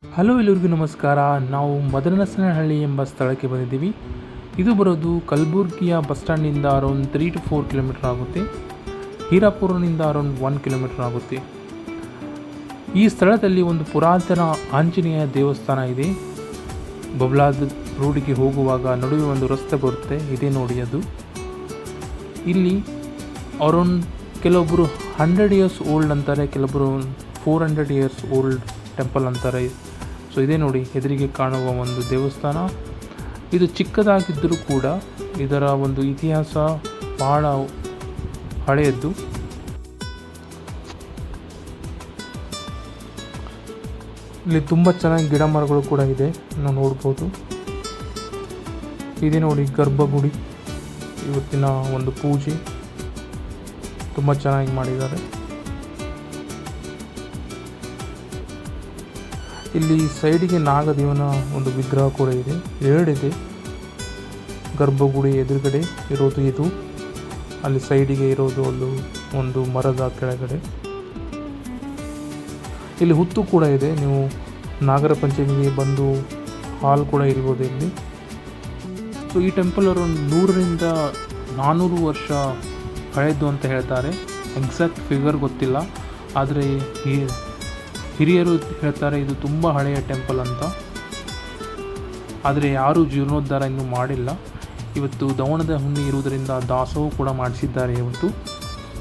Hello ಎಲ್ಲರಿಗೂ ನಮಸ್ಕಾರ. ನಾವು ಮದನಸನಹಳ್ಳಿ ಎಂಬ ಸ್ಥಳಕ್ಕೆ ಬಂದಿದ್ದೀವಿ. ಇದು ಬರೋದು ಕಲಬುರ್ಗಿಯ ಬಸ್ ಸ್ಟ್ಯಾಂಡಿಂದ ಅರೌಂಡ್ 3 to 4 ಕಿಲೋಮೀಟರ್ ಆಗುತ್ತೆ. ಹೀರಾಪುರನಿಂದ ಅರೌಂಡ್ 1 ಕಿಲೋಮೀಟರ್ ಆಗುತ್ತೆ. ಈ ಸ್ಥಳದಲ್ಲಿ ಒಂದು ಪುರಾತನ ಆಂಜನೇಯ ದೇವಸ್ಥಾನ ಇದೆ. ಬಬ್ಲಾದ್ ರೋಡಿಗೆ ಹೋಗುವಾಗ ನಡುವೆ ಒಂದು ರಸ್ತೆ ಬರುತ್ತೆ, ಇದೇ ನೋಡಿ ಅದು. ಇಲ್ಲಿ ಅರೌಂಡ್ ಕೆಲವೊಬ್ಬರು 100 ಇಯರ್ಸ್ ಓಲ್ಡ್ ಅಂತಾರೆ, ಕೆಲವೊಬ್ಬರು 400 ಇಯರ್ಸ್ ಓಲ್ಡ್ ಟೆಂಪಲ್ ಅಂತಾರೆ. ಸೊ ಇದೇ ನೋಡಿ ಎದುರಿಗೆ ಕಾಣುವ ಒಂದು ದೇವಸ್ಥಾನ. ಇದು ಚಿಕ್ಕದಾಗಿದ್ದರೂ ಕೂಡ ಇದರ ಒಂದು ಇತಿಹಾಸ ಬಹಳ ಹಳೆಯದ್ದು. ಇಲ್ಲಿ ತುಂಬ ಚೆನ್ನಾಗಿ ಗಿಡ ಮರಗಳು ಕೂಡ ಇದೆ, ನಾವು ನೋಡ್ಬೋದು. ಇದೇ ನೋಡಿ ಗರ್ಭಗುಡಿ. ಇವತ್ತಿನ ಒಂದು ಪೂಜೆ ತುಂಬ ಚೆನ್ನಾಗಿ ಮಾಡಿದ್ದಾರೆ. ಇಲ್ಲಿ ಸೈಡಿಗೆ ನಾಗದೇವನ ಒಂದು ವಿಗ್ರಹ ಕೂಡ ಇದೆ, ಎರಡಿದೆ. ಗರ್ಭಗುಡಿ ಎದುರುಗಡೆ ಇರೋದು ಇದು, ಅಲ್ಲಿ ಸೈಡಿಗೆ ಇರೋದು ಒಂದು ಮರದ ಕೆಳಗಡೆ. ಇಲ್ಲಿ ಹುತ್ತು ಕೂಡ ಇದೆ, ನೀವು ನಾಗರ ಪಂಚಮಿಗೆ ಬಂದು ಹಾಲ್ ಕೂಡ ಇರ್ಬೋದು ಇಲ್ಲಿ. ಸೊ ಈ ಟೆಂಪಲ್ ಅರೌಂಡ್ 100ರಿಂದ 400 ವರ್ಷ ಹಳೆಯದು ಅಂತ ಹೇಳ್ತಾರೆ. ಎಕ್ಸಾಕ್ಟ್ ಫಿಗರ್ ಗೊತ್ತಿಲ್ಲ, ಆದರೆ ಹಿರಿಯರು ಹೇಳ್ತಾರೆ ಇದು ತುಂಬ ಹಳೆಯ ಟೆಂಪಲ್ ಅಂತ. ಆದರೆ ಯಾರೂ ಜೀರ್ಣೋದ್ಧಾರ ಇನ್ನೂ ಮಾಡಿಲ್ಲ. ಇವತ್ತು ದವಣದ ಹುಣ್ಣಿ ಇರುವುದರಿಂದ ದಾಸೋಹ ಕೂಡ ಮಾಡಿಸಿದ್ದಾರೆ. ಇವತ್ತು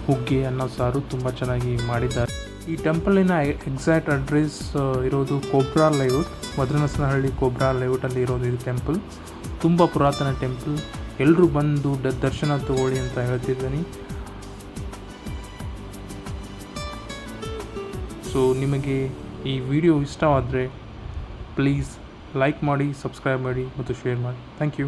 ಹುಗ್ಗೆ ಅನ್ನ ಸಾರು ತುಂಬ ಚೆನ್ನಾಗಿ ಮಾಡಿದ್ದಾರೆ. ಈ ಟೆಂಪಲಿನ ಎಕ್ಸಾಕ್ಟ್ ಅಡ್ರೆಸ್ ಇರೋದು ಕೋಬ್ರಾ ಲೇಔಟ್, ಮದನಸನಹಳ್ಳಿ ಕೋಬ್ರಾ ಲೇಔಟಲ್ಲಿ ಇರೋದು ಇದು ಟೆಂಪಲ್. ತುಂಬ ಪುರಾತನ ಟೆಂಪಲ್. ಎಲ್ಲರೂ ಬಂದು ದರ್ಶನ ತಗೊಳ್ಳಿ ಅಂತ ಹೇಳ್ತಿದ್ದೀನಿ. ಸೊ ನಿಮಗೆ ಈ ವಿಡಿಯೋ ಇಷ್ಟವಾದರೆ ಪ್ಲೀಸ್ ಲೈಕ್ ಮಾಡಿ, ಸಬ್ಸ್ಕ್ರೈಬ್ ಮಾಡಿ ಮತ್ತು ಶೇರ್ ಮಾಡಿ. Thank you.